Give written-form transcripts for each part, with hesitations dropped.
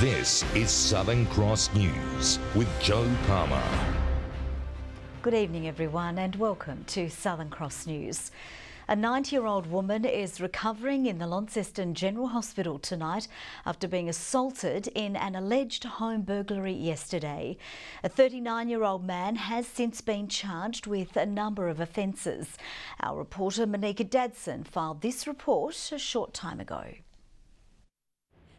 This is Southern Cross News with Joe Palmer. Good evening everyone and welcome to Southern Cross News. A 90-year-old woman is recovering in the Launceston General Hospital tonight after being assaulted in an alleged home burglary yesterday. A 39-year-old man has since been charged with a number of offences. Our reporter Monica Dadson filed this report a short time ago.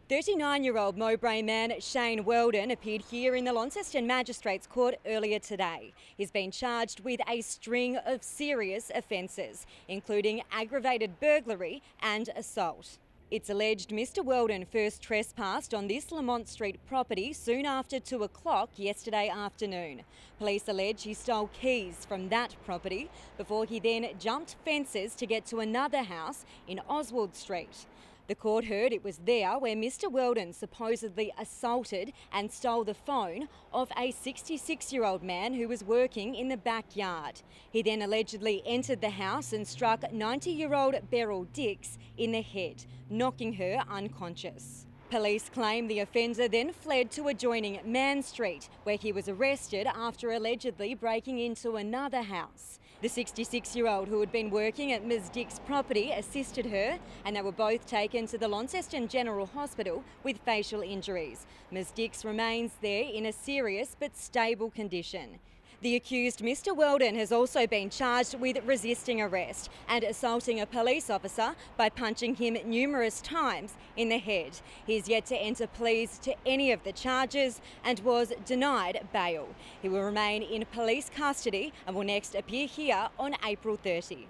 39-year-old Mowbray man Shane Weldon appeared here in the Launceston Magistrates Court earlier today. He's been charged with a string of serious offences, including aggravated burglary and assault. It's alleged Mr Weldon first trespassed on this Lamont Street property soon after 2 o'clock yesterday afternoon. Police allege he stole keys from that property before he then jumped fences to get to another house in Oswald Street. The court heard it was there where Mr Weldon supposedly assaulted and stole the phone of a 66-year-old man who was working in the backyard. He then allegedly entered the house and struck 90-year-old Beryl Dix in the head, knocking her unconscious. Police claim the offender then fled to adjoining Man Street, where he was arrested after allegedly breaking into another house. The 66-year-old who had been working at Ms Dick's property assisted her, and they were both taken to the Launceston General Hospital with facial injuries. Ms Dick's remains there in a serious but stable condition. The accused, Mr Weldon, has also been charged with resisting arrest and assaulting a police officer by punching him numerous times in the head. He is yet to enter pleas to any of the charges and was denied bail. He will remain in police custody and will next appear here on April 30.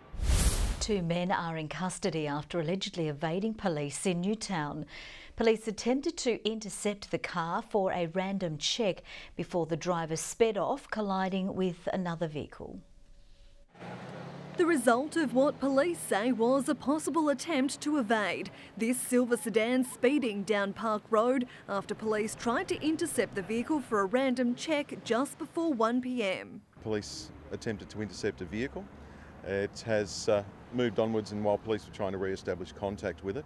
2 men are in custody after allegedly evading police in Newtown. Police attempted to intercept the car for a random check before the driver sped off, colliding with another vehicle. The result of what police say was a possible attempt to evade. This silver sedan speeding down Park Road after police tried to intercept the vehicle for a random check just before 1 p.m. Police attempted to intercept a vehicle. It has moved onwards, and while police were trying to re-establish contact with it,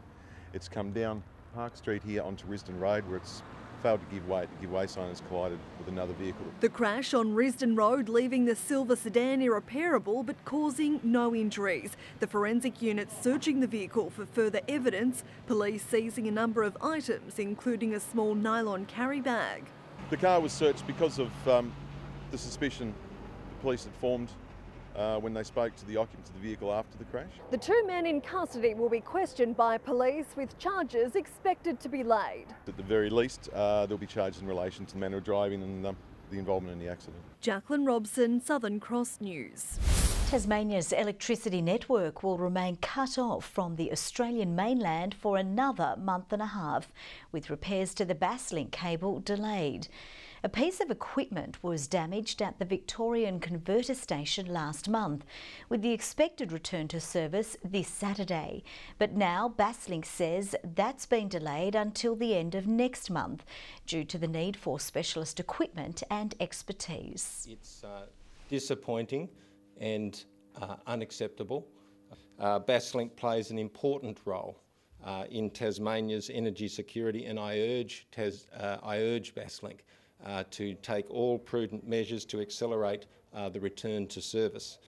it's come down Park Street here onto Risdon Road, where it's failed to give way. The give way sign has collided with another vehicle. The crash on Risdon Road leaving the silver sedan irreparable but causing no injuries. The forensic unit searching the vehicle for further evidence, police seizing a number of items including a small nylon carry bag. The car was searched because of the suspicion the police had formed when they spoke to the occupants of the vehicle after the crash. The 2 men in custody will be questioned by police with charges expected to be laid. At the very least, they'll be charged in relation to the manner of driving and the involvement in the accident. Jacqueline Robson, Southern Cross News. Tasmania's electricity network will remain cut off from the Australian mainland for another month and a half, with repairs to the Basslink cable delayed. A piece of equipment was damaged at the Victorian converter station last month, with the expected return to service this Saturday. But now Basslink says that's been delayed until the end of next month due to the need for specialist equipment and expertise. It's disappointing and unacceptable. Basslink plays an important role in Tasmania's energy security, and I urge Basslink to take all prudent measures to accelerate the return to service.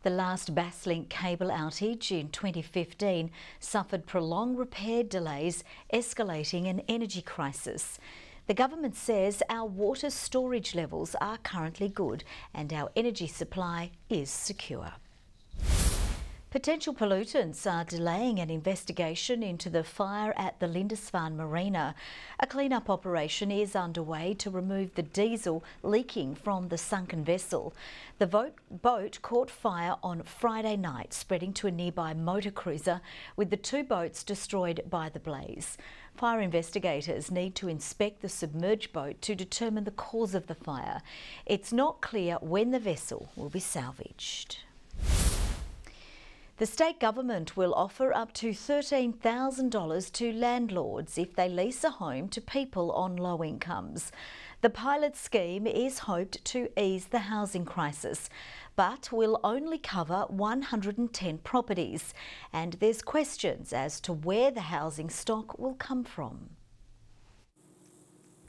The last Basslink cable outage in 2015 suffered prolonged repair delays, escalating an energy crisis. The government says our water storage levels are currently good and our energy supply is secure. Potential pollutants are delaying an investigation into the fire at the Lindisfarne Marina. A clean-up operation is underway to remove the diesel leaking from the sunken vessel. The boat caught fire on Friday night, spreading to a nearby motor cruiser, with the 2 boats destroyed by the blaze. Fire investigators need to inspect the submerged boat to determine the cause of the fire. It's not clear when the vessel will be salvaged. The state government will offer up to $13,000 to landlords if they lease a home to people on low incomes. The pilot scheme is hoped to ease the housing crisis, but will only cover 110 properties, and there's questions as to where the housing stock will come from.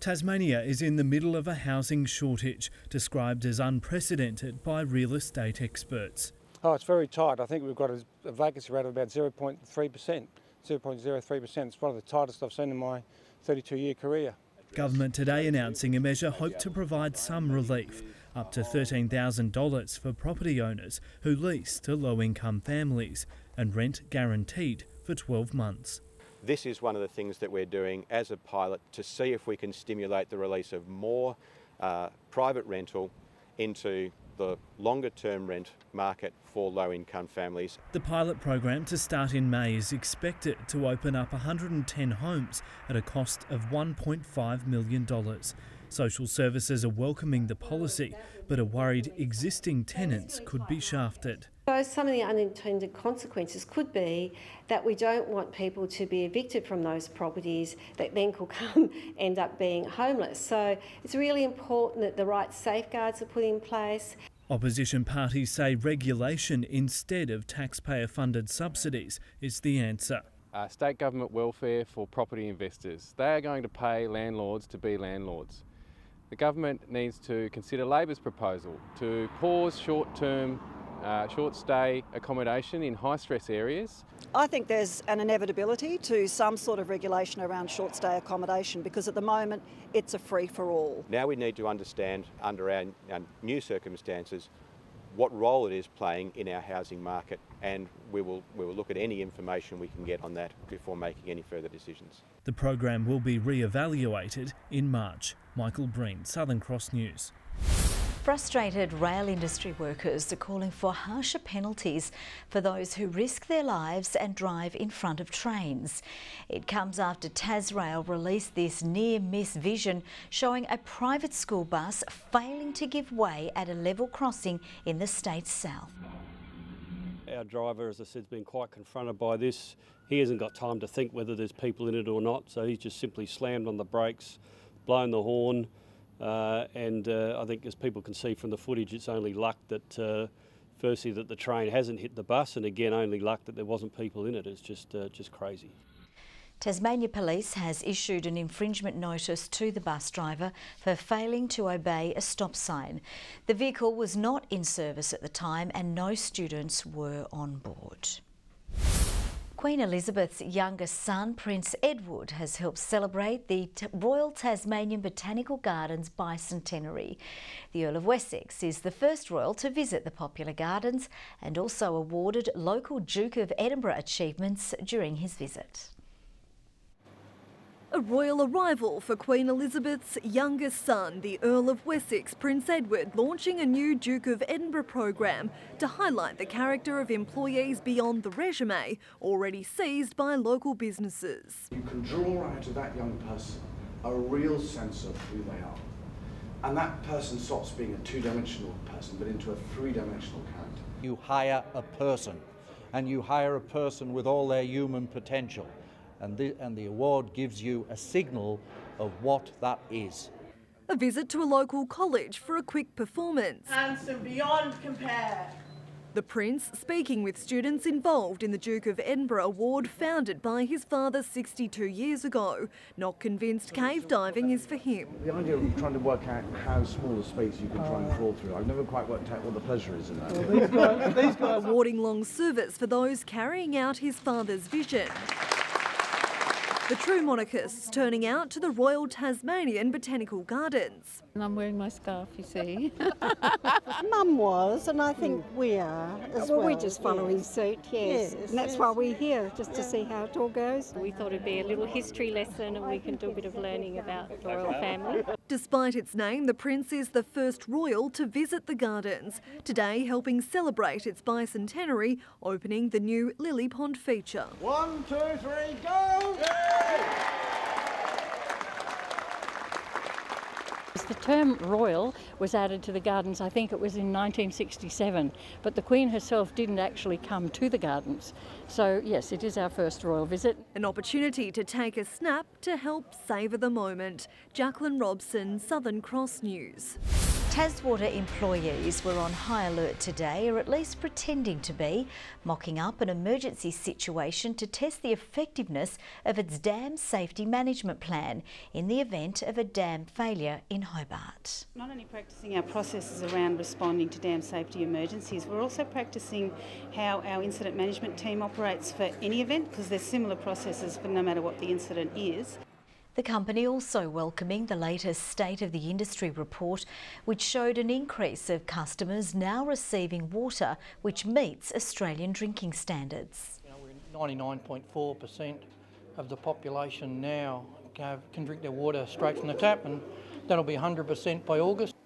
Tasmania is in the middle of a housing shortage, described as unprecedented by real estate experts. Oh, it's very tight. I think we've got a vacancy rate of about 0.3%, 0.03%. It's one of the tightest I've seen in my 32-year career. Government today announcing a measure hoped to provide some relief, up to $13,000 for property owners who lease to low-income families, and rent guaranteed for 12 months. This is one of the things that we're doing as a pilot to see if we can stimulate the release of more private rental into the longer-term rent market for low-income families. The pilot program to start in May is expected to open up 110 homes at a cost of $1.5 million. Social services are welcoming the policy, but are worried existing tenants could be shafted. So some of the unintended consequences could be that we don't want people to be evicted from those properties that then could end up being homeless. So it's really important that the right safeguards are put in place. Opposition parties say regulation instead of taxpayer-funded subsidies is the answer. State government welfare for property investors. They are going to pay landlords to be landlords. The government needs to consider Labor's proposal to pause short-term, short-stay accommodation in high-stress areas. I think there's an inevitability to some sort of regulation around short-stay accommodation because at the moment it's a free-for-all. Now we need to understand, under our new circumstances, what role it is playing in our housing market, and we will look at any information we can get on that before making any further decisions. The program will be re-evaluated in March. Michael Breen, Southern Cross News. Frustrated rail industry workers are calling for harsher penalties for those who risk their lives and drive in front of trains. It comes after Tasrail released this near-miss vision showing a private school bus failing to give way at a level crossing in the state's south. Our driver, as I said, has been quite confronted by this. He hasn't got time to think whether there's people in it or not, so he's just simply slammed on the brakes, blown the horn. I think, as people can see from the footage, it's only luck that, firstly, that the train hasn't hit the bus, and again, only luck that there wasn't people in it. It's just crazy. Tasmania Police has issued an infringement notice to the bus driver for failing to obey a stop sign. The vehicle was not in service at the time and no students were on board. Queen Elizabeth's youngest son, Prince Edward, has helped celebrate the Royal Tasmanian Botanical Gardens bicentenary. The Earl of Wessex is the first royal to visit the popular gardens and also awarded local Duke of Edinburgh achievements during his visit. A royal arrival for Queen Elizabeth's youngest son, the Earl of Wessex, Prince Edward, launching a new Duke of Edinburgh program to highlight the character of employees beyond the resume already seized by local businesses. You can draw out of that young person a real sense of who they are. And that person stops being a two-dimensional person, but into a three-dimensional character. You hire a person, and you hire a person with all their human potential. And the award gives you a signal of what that is. A visit to a local college for a quick performance. Handsome beyond compare. The Prince speaking with students involved in the Duke of Edinburgh Award founded by his father 62 years ago. Not convinced cave diving is for him. The idea of trying to work out how small a space you can try and crawl through, I've never quite worked out what the pleasure is in that. These guys awarding long service for those carrying out his father's vision. The true monarchists turning out to the Royal Tasmanian Botanical Gardens. And I'm wearing my scarf, you see. Mum was, and I think we are as well. We're just following suit, yes. And that's why we're here, just to see how it all goes. We thought it'd be a little history lesson and we can do a bit of learning about the royal family. Despite its name, the Prince is the first royal to visit the gardens, today helping celebrate its bicentenary, opening the new Lily Pond feature. 1, 2, 3, go! The term royal was added to the gardens, I think it was in 1967, but the Queen herself didn't actually come to the gardens. So yes, it is our first royal visit. An opportunity to take a snap to help savour the moment. Jacqueline Robson, Southern Cross News. Taswater employees were on high alert today, or at least pretending to be, mocking up an emergency situation to test the effectiveness of its dam safety management plan in the event of a dam failure in Hobart. Not only practising our processes around responding to dam safety emergencies, we're also practising how our incident management team operates for any event, because there's similar processes for no matter what the incident is. The company also welcoming the latest State of the Industry report, which showed an increase of customers now receiving water which meets Australian drinking standards. We're 99.4% of the population now can drink their water straight from the tap, and that'll be 100% by August.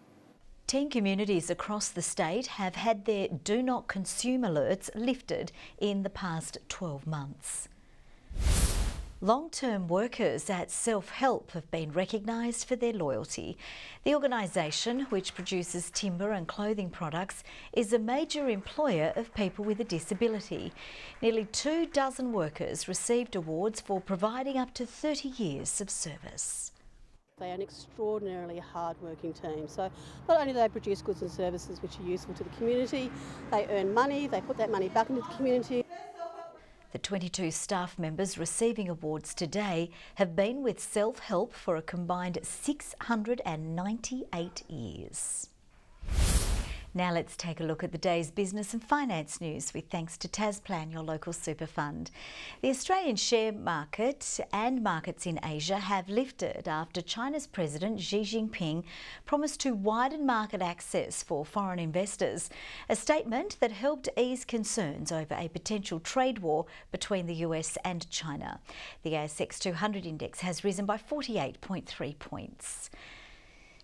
10 communities across the state have had their Do Not Consume alerts lifted in the past 12 months. Long-term workers at Self-Help have been recognised for their loyalty. The organisation, which produces timber and clothing products, is a major employer of people with a disability. Nearly 24 workers received awards for providing up to 30 years of service. They are an extraordinarily hard-working team. So not only do they produce goods and services which are useful to the community, they earn money, they put that money back into the community. The 22 staff members receiving awards today have been with Self-Help for a combined 698 years. Now let's take a look at the day's business and finance news with thanks to Tasplan, your local super fund. The Australian share market and markets in Asia have lifted after China's President Xi Jinping promised to widen market access for foreign investors, a statement that helped ease concerns over a potential trade war between the US and China. The ASX 200 index has risen by 48.3 points.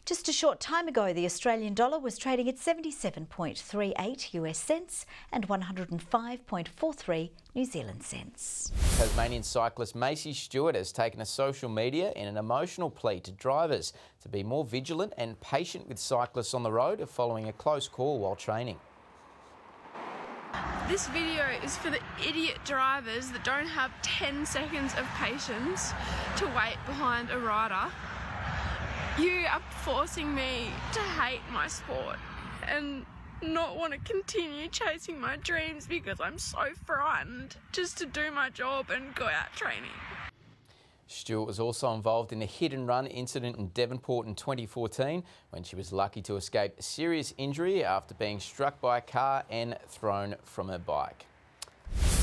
Just a short time ago, the Australian dollar was trading at 77.38 US cents and 105.43 New Zealand cents. Tasmanian cyclist Macy Stewart has taken to social media in an emotional plea to drivers to be more vigilant and patient with cyclists on the road following a close call while training. This video is for the idiot drivers that don't have 10 seconds of patience to wait behind a rider. You are forcing me to hate my sport and not want to continue chasing my dreams because I'm so frightened just to do my job and go out training. Stewart was also involved in a hit-and-run incident in Devonport in 2014 when she was lucky to escape serious injury after being struck by a car and thrown from her bike.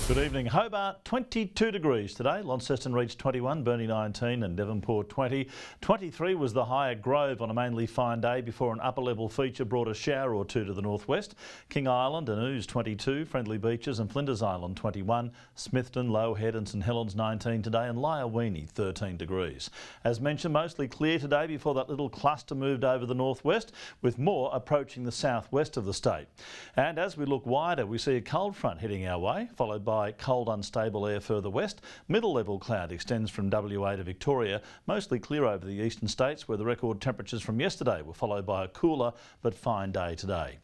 Good evening. Hobart, 22 degrees today. Launceston reached 21, Burnie 19 and Devonport 20. 23 was the high at Grove on a mainly fine day before an upper-level feature brought a shower or two to the northwest. King Island and Ouse 22, Friendly Beaches and Flinders Island 21, Smithton, Low Head and St Helens 19 today and Lyoweeney 13 degrees. As mentioned, mostly clear today before that little cluster moved over the northwest, with more approaching the southwest of the state. And as we look wider, we see a cold front heading our way, followed by cold unstable air further west. Middle level cloud extends from WA to Victoria, mostly clear over the eastern states where the record temperatures from yesterday were followed by a cooler but fine day today.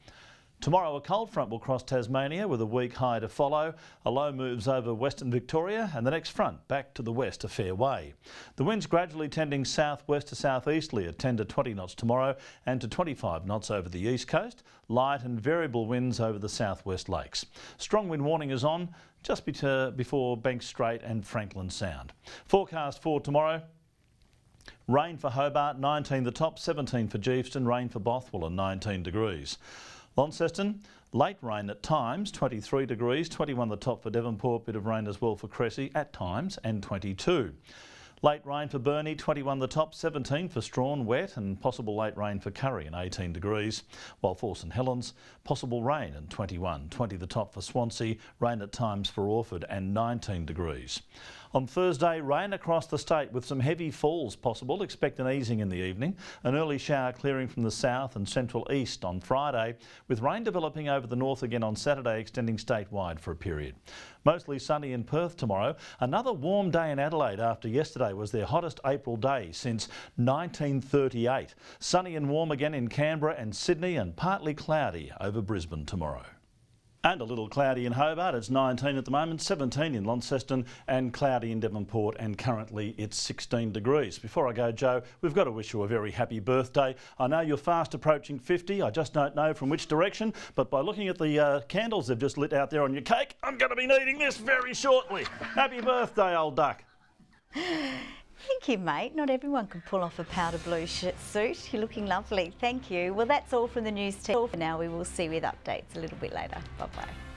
Tomorrow a cold front will cross Tasmania with a weak high to follow. A low moves over western Victoria and the next front back to the west a fair way. The winds gradually tending southwest to southeasterly at 10 to 20 knots tomorrow and to 25 knots over the east coast. Light and variable winds over the southwest lakes. Strong wind warning is on just before Banks Strait and Franklin Sound. Forecast for tomorrow. Rain for Hobart, 19 the top, 17 for Geeveston, rain for Bothwell and 19 degrees. Launceston, late rain at times, 23 degrees, 21 the top for Devonport, bit of rain as well for Cressy at times and 22. Late rain for Burnie, 21 the top, 17 for Strawn, wet and possible late rain for Curry and 18 degrees. While for St Helens, possible rain and 21, 20 the top for Swansea, rain at times for Orford and 19 degrees. On Thursday, rain across the state with some heavy falls possible. Expect an easing in the evening. An early shower clearing from the south and central east on Friday, with rain developing over the north again on Saturday, extending statewide for a period. Mostly sunny in Perth tomorrow. Another warm day in Adelaide after yesterday was their hottest April day since 1938. Sunny and warm again in Canberra and Sydney and partly cloudy over Brisbane tomorrow. And a little cloudy in Hobart. It's 19 at the moment, 17 in Launceston and cloudy in Devonport, and currently it's 16 degrees. Before I go, Joe, we've got to wish you a very happy birthday. I know you're fast approaching 50. I just don't know from which direction, but by looking at the candles they've just lit out there on your cake, I'm going to be needing this very shortly. Happy birthday, old duck. Thank you, mate. Not everyone can pull off a powder blue suit. You're looking lovely. Thank you. Well, that's all from the news team. For now, we will see you with updates a little bit later. Bye-bye.